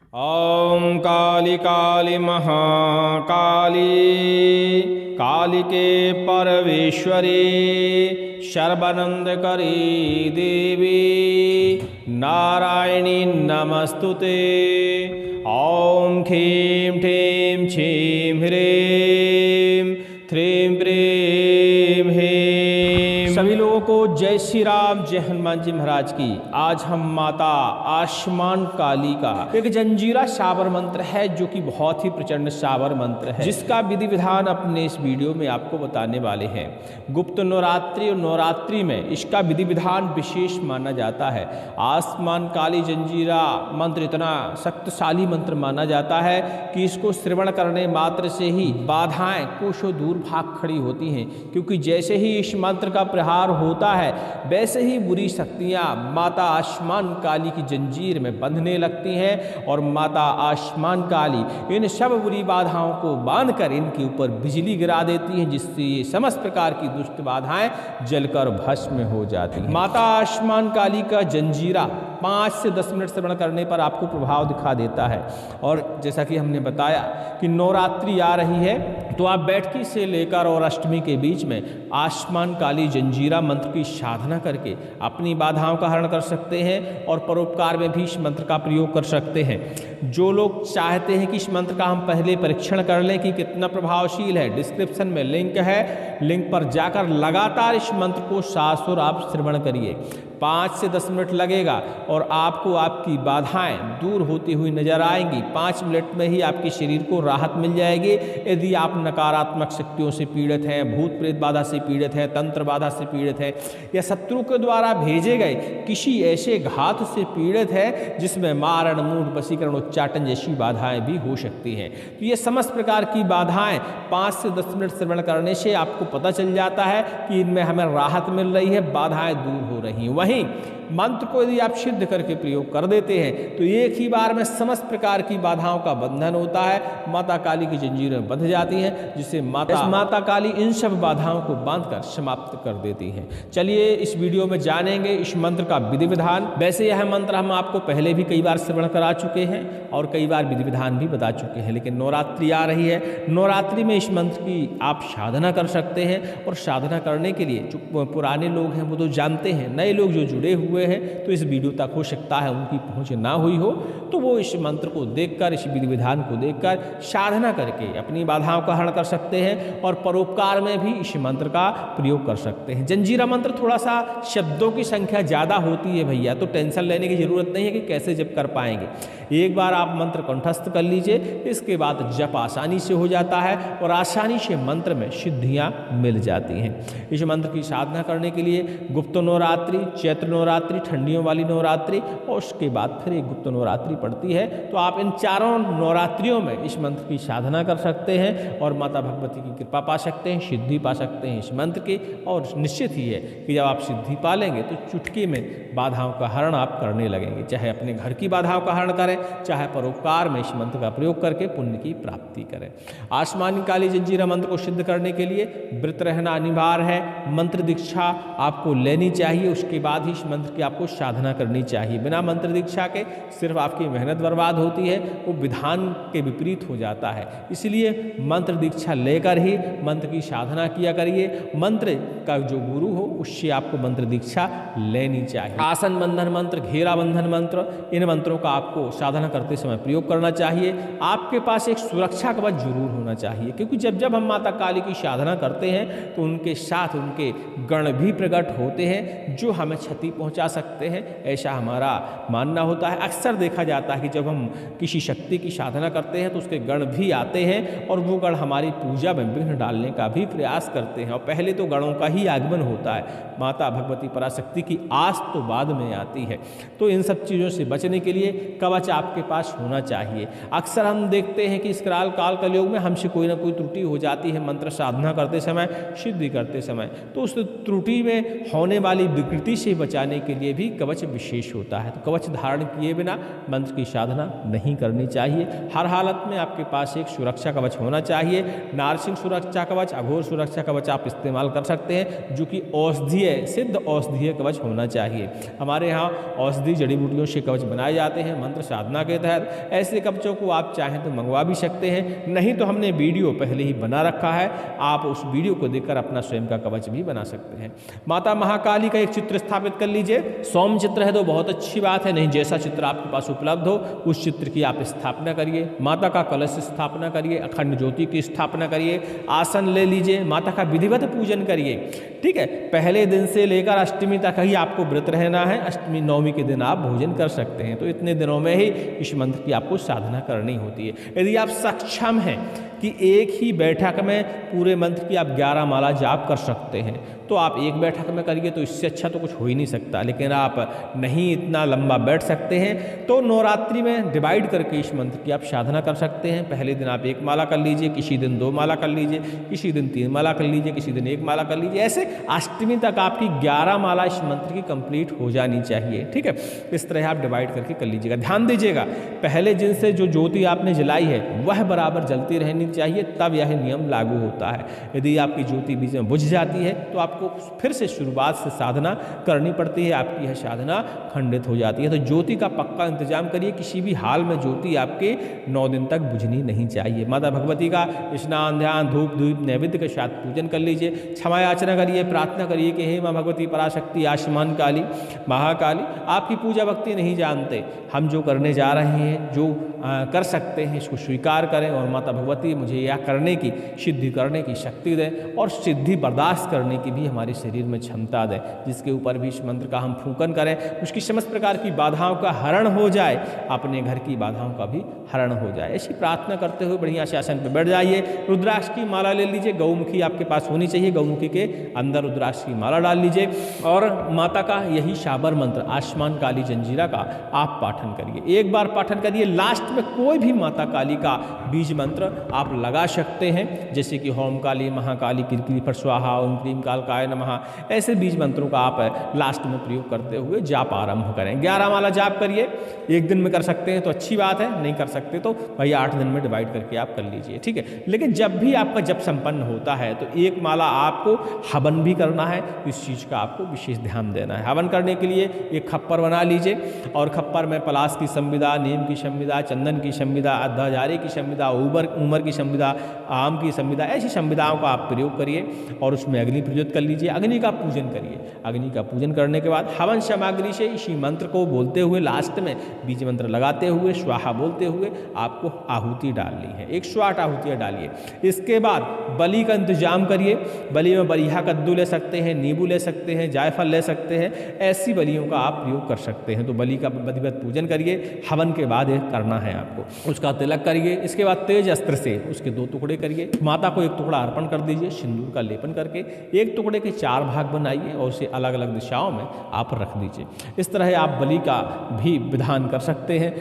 ॐ काली काली महाकाली कालिके परमेश्वरी सर्वानंदकरी देवी नारायणी नमस्तुते। ॐ ह्रीं क्लीं छीं ह्रीं ह्रीं क्लीं ह्रीं। सभी लोगों को जय श्री राम, जय हनुमान जी महाराज की। आज हम माता आसमान काली का एक जंजीरा शाबर मंत्र है जो कि बहुत ही प्रचंड शाबर मंत्र है, जिसका विधि विधान अपने इस वीडियो में आपको बताने वाले हैं। गुप्त नवरात्रि और नवरात्रि में इसका विधि विधान विशेष माना जाता है। आसमान काली जंजीरा मंत्र इतना शक्तिशाली मंत्र माना जाता है कि इसको श्रवण करने मात्र से ही बाधाएं कोसों दूर भाग खड़ी होती हैं, क्योंकि जैसे ही इस मंत्र का प्रहार होता है वैसे ही बुरी शक्तियां माता आसमान काली की जंजीर में बंधने लगती हैं और माता आसमान काली इन सब बुरी बाधाओं को बांधकर इनके ऊपर बिजली गिरा देती हैं, जिससे ये समस्त प्रकार की दुष्ट बाधाएं जलकर भस्म हो जाती हैं। माता आसमान काली का जंजीरा 5 से 10 मिनट श्रवण करने पर आपको प्रभाव दिखा देता है। और जैसा कि हमने बताया कि नवरात्रि आ रही है, तो आप बैठकी से लेकर और अष्टमी के बीच में आसमान काली जंजीरा मंत्र की साधना करके अपनी बाधाओं का हरण कर सकते हैं और परोपकार में भी इस मंत्र का प्रयोग कर सकते हैं। जो लोग चाहते हैं कि इस मंत्र का हम पहले परीक्षण कर लें कि कितना प्रभावशील है, डिस्क्रिप्शन में लिंक है, लिंक पर जाकर लगातार इस मंत्र को सासुर आप श्रवण करिए। 5 से 10 मिनट लगेगा और आपको आपकी बाधाएं दूर होती हुई नजर आएंगी। 5 मिनट में ही आपके शरीर को राहत मिल जाएगी। यदि आप नकारात्मक शक्तियों से पीड़ित हैं, भूत प्रेत बाधा से पीड़ित हैं, तंत्र बाधा से पीड़ित हैं, या शत्रु के द्वारा भेजे गए किसी ऐसे घात से पीड़ित है जिसमें मारण, मूढ़, वशीकरण, उच्चाटन जैसी बाधाएं भी हो सकती हैं, तो ये समस्त प्रकार की बाधाएं 5 से 10 मिनट श्रवण करने से आपको पता चल जाता है कि इनमें हमें राहत मिल रही है, बाधाएं दूर हो रही हैं। वहीं मंत्र को यदि आप सिद्ध करके प्रयोग कर देते हैं तो एक ही बार में समस्त प्रकार की बाधाओं का बंधन होता है, माता काली की जंजीरें बंध जाती हैं, जिससे माता काली इन सब बाधाओं को बांधकर समाप्त कर देती हैं। चलिए इस वीडियो में जानेंगे इस मंत्र का विधि विधान। वैसे यह मंत्र हम आपको पहले भी कई बार श्रवण करा चुके हैं और कई बार विधि विधान भी बता चुके हैं, लेकिन नवरात्रि आ रही है, नवरात्रि में इस मंत्र की आप साधना कर सकते हैं। और साधना करने के लिए जो पुराने लोग हैं वो तो जानते हैं, नए लोग जो जुड़े हुए हैं तो इस वीडियो तक हो सकता है उनकी पहुंच ना हुई हो, तो वो इस मंत्र को देखकर, इस विधि विधान को देखकर साधना करके अपनी बाधाओं का हरण कर सकते हैं और परोपकार में भी इस मंत्र का प्रयोग कर सकते हैं। जंजीरा मंत्र थोड़ा सा शब्दों की संख्या ज़्यादा होती है भैया, तो टेंशन लेने की जरूरत नहीं है कि कैसे जप कर पाएंगे। एक बार आप मंत्र कंठस्थ कर लीजिए, इसके बाद जप आसानी से हो जाता है और आसानी से मंत्र में सिद्धियां मिल जाती हैं। इस मंत्र की साधना करने के लिए गुप्त नवरात्रि, चैत्र नवरात्रि, ठंडियों वाली नवरात्रि और उसके बाद फिर एक गुप्त नवरात्रि पड़ती है, तो आप इन चारों नवरात्रियों में इस मंत्र की साधना कर सकते हैं और माता भगवती की कृपा पा सकते हैं, सिद्धि पा सकते हैं इस मंत्र की। और निश्चित ही है कि जब आप सिद्धि पा लेंगे तो चुटकी में बाधाओं का हरण आप करने लगेंगे, चाहे अपने घर की बाधाओं का हरण करें, चाहे परोपकार में इस मंत्र का प्रयोग करके पुण्य की प्राप्ति करें। आसमानी काली जंजीरा मंत्र को सिद्ध करने के लिए व्रत रहना अनिवार्य है, मंत्र दीक्षा आपको लेनी चाहिए, उसके बाद ही इस मंत्र की आपको साधना करनी चाहिए। बिना मंत्र दीक्षा के सिर्फ आपकी मेहनत बर्बाद होती है, वो विधान के विपरीत हो जाता है। इसलिए मंत्र दीक्षा लेकर ही मंत्र की साधना किया करिए। मंत्र का जो गुरु हो उससे आपको मंत्र दीक्षा लेनी चाहिए। आसन बंधन मंत्र, घेरा बंधन मंत्र, इन मंत्रों का आपको साधना करते समय प्रयोग करना चाहिए। आपके पास एक सुरक्षा कवच जरूर होना चाहिए, क्योंकि जब जब हम माता काली की साधना करते हैं तो उनके साथ उनके गण भी प्रकट होते हैं जो हमें क्षति पहुंचा सकते हैं, ऐसा हमारा मानना होता है। अक्सर देखा जाता है कि जब हम किसी शक्ति की साधना करते हैं तो उसके गण भी आते हैं और वो गण हमारी पूजा में विघ्न डालने का भी प्रयास करते हैं। और पहले तो गणों का ही आगमन होता है, माता भगवती पराशक्ति की आस तो बाद में आती है। तो इन सब चीज़ों से बचने के लिए कवच आपके पास होना चाहिए। अक्सर हम देखते हैं कि इस काल कलयुग में हमसे कोई ना कोई त्रुटि हो जाती है मंत्र साधना करते समय, सिद्धि करते समय, तो उस त्रुटि में होने वाली विकृति से बचाने के लिए भी कवच विशेष होता है। तो कवच धारण किए बिना मंत्र मंत्र की साधना नहीं करनी चाहिए। हर हालत में आपके पास एक सुरक्षा कवच होना चाहिए। नारसिंह सुरक्षा कवच, अघोर सुरक्षा कवच आप इस्तेमाल कर सकते हैं, जो कि औषधीय, सिद्ध औषधीय कवच होना चाहिए। हमारे यहाँ औषधि जड़ी बूटियों से कवच बनाए जाते हैं मंत्र साधना के तहत। ऐसे कवचों को आप चाहें तो मंगवा भी सकते हैं, नहीं तो हमने वीडियो पहले ही बना रखा है, आप उस वीडियो को देखकर अपना स्वयं का कवच भी बना सकते हैं। माता महाकाली का एक चित्र स्थापित कर लीजिए। सौम्य चित्र है तो बहुत अच्छी बात है, नहीं जैसा चित्र आपके पास उपलब्ध हो उस चित्र की आप स्थापना करिए। माता का कलश स्थापना करिए, अखंड ज्योति की स्थापना करिए, आसन ले लीजिए, माता का विधिवत पूजन करिए। ठीक है, पहले दिन से लेकर अष्टमी तक ही आपको व्रत रहना है। अष्टमी नवमी के दिन आप भोजन कर सकते हैं। तो इतने दिनों में ही इस मंत्र की आपको साधना करनी होती है। यदि आप सक्षम हैं कि एक ही बैठक में पूरे मंत्र की आप 11 माला जाप कर सकते हैं तो आप एक बैठक में करिए, तो इससे अच्छा तो कुछ हो ही नहीं सकता। लेकिन आप नहीं इतना लंबा बैठ सकते हैं तो नवरात्रि में डिवाइड करके इस मंत्र की आप साधना कर सकते हैं। पहले दिन आप 1 माला कर लीजिए, किसी दिन 2 माला कर लीजिए, किसी दिन 3 माला कर लीजिए, किसी दिन 1 माला कर लीजिए। ऐसे अष्टमी तक आपकी 11 माला इस मंत्र की कंप्लीट हो जानी चाहिए। ठीक है, इस तरह आप डिवाइड करके कर लीजिएगा। ध्यान दीजिएगा, पहले दिन से जो ज्योति आपने जलाई है वह बराबर जलती रहनी चाहिए, तब यह नियम लागू होता है। यदि आपकी ज्योति बीच में बुझ जाती है तो आपको फिर से शुरुआत से साधना करनी पड़ती है, आपकी यह साधना खंडित हो जाती है। तो ज्योति का पक्का इंतजाम करिए, किसी भी हाल में ज्योति आपके 9 दिन तक बुझनी नहीं चाहिए। माता भगवती का स्नान, ध्यान, धूप धूप नैवेद्य के साथ पूजन कर लीजिए। क्षमा याचना करिए, प्रार्थना करिए कि हे माँ भगवती पराशक्ति आसमान काली महाकाली, आपकी पूजा भक्ति नहीं जानते, हम जो करने जा रहे हैं, जो कर सकते हैं इसको स्वीकार करें और माता भगवती मुझे यह करने की, सिद्धि करने की शक्ति दें और सिद्धि बर्दाश्त करने की भी हमारे शरीर में क्षमता दें। जिसके ऊपर भी इस मंत्र का हम फूंकन करें, उसकी समस्त प्रकार की बाधाओं का हरण हो जाए, अपने घर की बाधाओं का भी हरण हो जाए। ऐसी प्रार्थना करते हुए बढ़िया से आसन पर बैठ जाइए। रुद्राक्ष की माला ले लीजिए, गौमुखी आपके पास होनी चाहिए, गौमुखी के अंदर रुद्राक्ष की माला डाल लीजिए और माता का यही शाबर मंत्र आसमान काली जंजीरा का आप पाठन करिए। एक बार पाठन करिए, लास्ट में कोई भी माता काली का बीज मंत्र आप लगा सकते हैं, जैसे कि होम काली महाकाली किरकिरी फट स्वाहा, ओम क्रीम कालकाय नमः, ऐसे बीज मंत्रों का आप लास्ट में प्रयोग करते हुए जाप आरंभ करें। 11 माला जाप करिए, एक दिन में कर सकते हैं तो अच्छी बात है, नहीं कर सकते तो भाई 8 दिन में डिवाइड करके आप कर लीजिए। ठीक है, लेकिन जब भी आपका जप संपन्न होता है तो 1 माला आपको हवन भी करना है, इस चीज़ का आपको विशेष ध्यान देना है। हवन करने के लिए एक खप्पर बना लीजिए और खप्पर में पलाश की संविदा, नीम की संविदा, चंदन की संविदा, अध्वजारे की संविदा, उमर की संविदा, आम की संविदा, ऐसी संविदाओं का आप प्रयोग करिए और उसमें अग्नि प्रज्वलित कर लीजिए। अग्नि का पूजन करिए। अग्नि का पूजन करने के बाद हवन सामग्री से इसी मंत्र को बोलते हुए, लास्ट में बीज मंत्र लगाते हुए, स्वाहा बोलते हुए आपको आहुति डालनी है। 108 आहुतियाँ डालिए। इसके बाद बलि का इंतजाम करिए। बलि में बलिहा कद्दू ले सकते हैं, नींबू ले सकते हैं, जायफल ले सकते हैं, ऐसी बलियों का आप प्रयोग कर सकते हैं। तो बलि का विधिवत पूजन करिए। हवन के बाद ये करना है आपको। उसका तिलक करिए। इसके बाद तेज अस्त्र से उसके 2 टुकड़े करिए। माता को 1 टुकड़ा अर्पण कर दीजिए सिंदूर का लेपन करके। 1 टुकड़े के 4 भाग बनाइए और उसे अलग अलग दिशाओं में आप रख दीजिए। इस तरह आप बलि का भी विधान कर सकते हैं।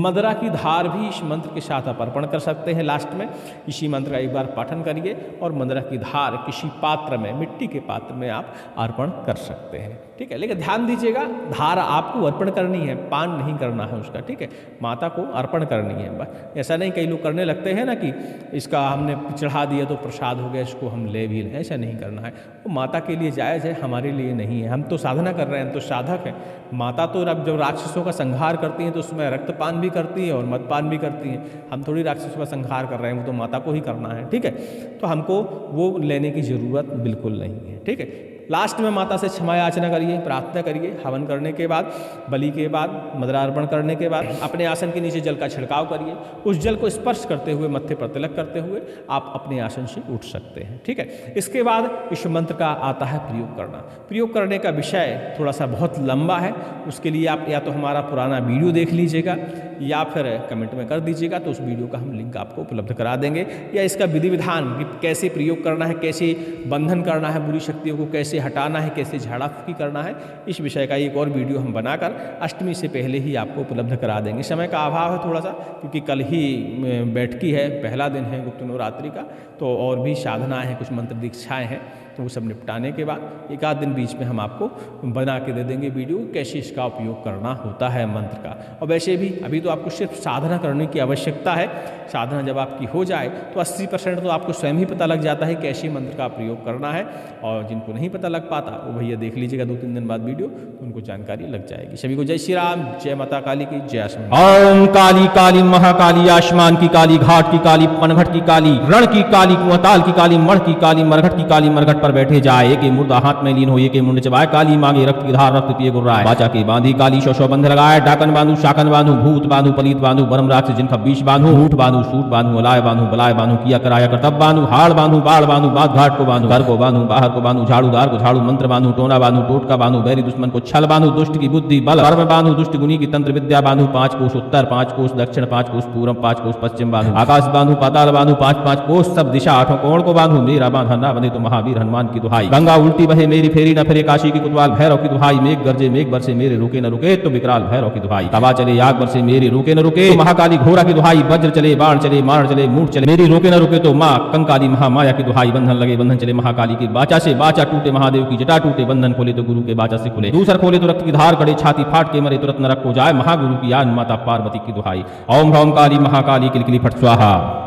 मदरा की धार भी इस मंत्र के साथ आप अर्पण कर सकते हैं। लास्ट में इसी मंत्र का एक बार पाठन करिए और मदरा की धार किसी पात्र में, मिट्टी के पात्र में आप अर्पण कर सकते हैं। ठीक है, लेकिन ध्यान दीजिएगा, धार आपको अर्पण करनी है, पान नहीं करना है उसका। ठीक है, माता को अर्पण करनी है। ऐसा नहीं कई लोग करने लगते हैं ना कि इसका हमने चढ़ा दिया तो प्रसाद हो गया, इसको हम ले भी लें, ऐसा नहीं करना है। वो माता के लिए जायज़ है, हमारे लिए नहीं है। हम तो साधना कर रहे हैं, हम तो साधक हैं। माता तो जब राक्षसों का संहार करती हैं तो उसमें रक्तपान भी करती हैं और मदपान भी करती हैं। हम थोड़ी राक्षसों का संहार कर रहे हैं, वो तो माता को ही करना है। ठीक है, तो हमको वो लेने की ज़रूरत बिल्कुल नहीं है। ठीक है, लास्ट में माता से क्षमा याचना करिए, प्रार्थना करिए। हवन करने के बाद, बलि के बाद, मदरा अर्पण करने के बाद अपने आसन के नीचे जल का छिड़काव करिए। उस जल को स्पर्श करते हुए, मत्थे पर तिलक करते हुए आप अपने आसन से उठ सकते हैं। ठीक है, इसके बाद इस मंत्र का आता है प्रयोग करना। प्रयोग करने का विषय थोड़ा सा बहुत लंबा है, उसके लिए आप या तो हमारा पुराना वीडियो देख लीजिएगा या फिर कमेंट में कर दीजिएगा, तो उस वीडियो का हम लिंक आपको उपलब्ध करा देंगे। या इसका विधि विधान कि कैसे प्रयोग करना है, कैसे बंधन करना है, बुरी शक्तियों को कैसे हटाना है, कैसे झाड़ा फूकी करना है, इस विषय का एक और वीडियो हम बनाकर अष्टमी से पहले ही आपको उपलब्ध करा देंगे। समय का अभाव है थोड़ा सा, क्योंकि कल ही बैठकी है, पहला दिन है गुप्त नवरात्रि का, तो और भी साधना है, कुछ मंत्र दीक्षाएँ हैं, तो वो सब निपटाने के बाद एक आध दिन बीच में हम आपको बना के दे देंगे वीडियो कैसे इसका उपयोग करना होता है मंत्र का। और वैसे भी अभी तो आपको सिर्फ साधना करने की आवश्यकता है। साधना जब आपकी हो जाए तो 80% तो आपको स्वयं ही पता लग जाता है कैसे मंत्र का प्रयोग करना है। और जिनको नहीं पता लग पाता वो भैया देख लीजिएगा 2-3 दिन बाद वीडियो, तो उनको जानकारी लग जाएगी। सभी को जय श्री राम, जय माता काली की, जय आसमान। ओम काली काली महाकाली, आसमान की काली, घाट की काली, पनघट की काली, रण की काली, कुआताल की काली, मण की काली, मरघट की काली, मरघट पर बैठे जाए, एक मुर्दा हाथ में लीन हो, एक मुंड चबाए, काली मांगे रक्त की धार, रक्त पिए गुर्राए, बाचा की बांधी काली, शो बंध लगाए, डाकन बांधू, शाकन बांधू, भूत बांधू, पलीत बांधू, बरम राक्षस जिनका बीच बांधू, ऊट बांधू, सूट बांधू, अलाय बांधू, बलाय बांधू, किया कराया करतब बांधू, हाड़ बांधू, बाढ़ बांधू, बात घाट को बांधू, घर को बांधू, बाहर को बांधू, झाड़ूदार को झाड़ू, मंत्र बांधू, टोना बांधू, टोटका बांधू, बैरी दुश्मन को छल बांधु, दुष्ट की बुद्धि बल कर्म बांधु, दुष्ट गुनी की तंत्र विद्या बांधु, 5 कोस उत्तर, 5 कोस दक्षिण, 5 कोस पूर्व, 5 कोस पश्चिम बांधु, आकाश बांधु, पाताल बांधु, 5-5 कोस सब दिशा, 8 कोण को बांधु, मेरा बांधा ना बने तो महावीर हनुमान की दुहाई, गंगा उल्टी बहे मेरी फेरी न फिरे, काशी की कुतवाल भैरव की दुहाई, मेघ गरजे मेघ बरसे मेरे रुके न रुके तो विकराल भैरव की दुहाई, तवा चले आग बरसे मेरी रुके न रुके तो महाकाली घोड़ा की दुहाई, वज्र चले बाण चले मार चले मूठ चले मेरी रोके न रुके तो माँ कंकाली महामाया की दुहाई, बंधन लगे बंधन चले महाकाली की बाचा से, बाचा टूटे महादेव की जटा टूटे, बंधन खोले तो गुरु के बाचा से खुले, दूसर खोले तो रक्त की धार कड़े, छाती फाट के मरे तुरंत नरक को जाए, महागुरु की यान माता पार्वती की दुहाई। ओम ह्रौम काली महाकाली किलकिली फट स्वाहा।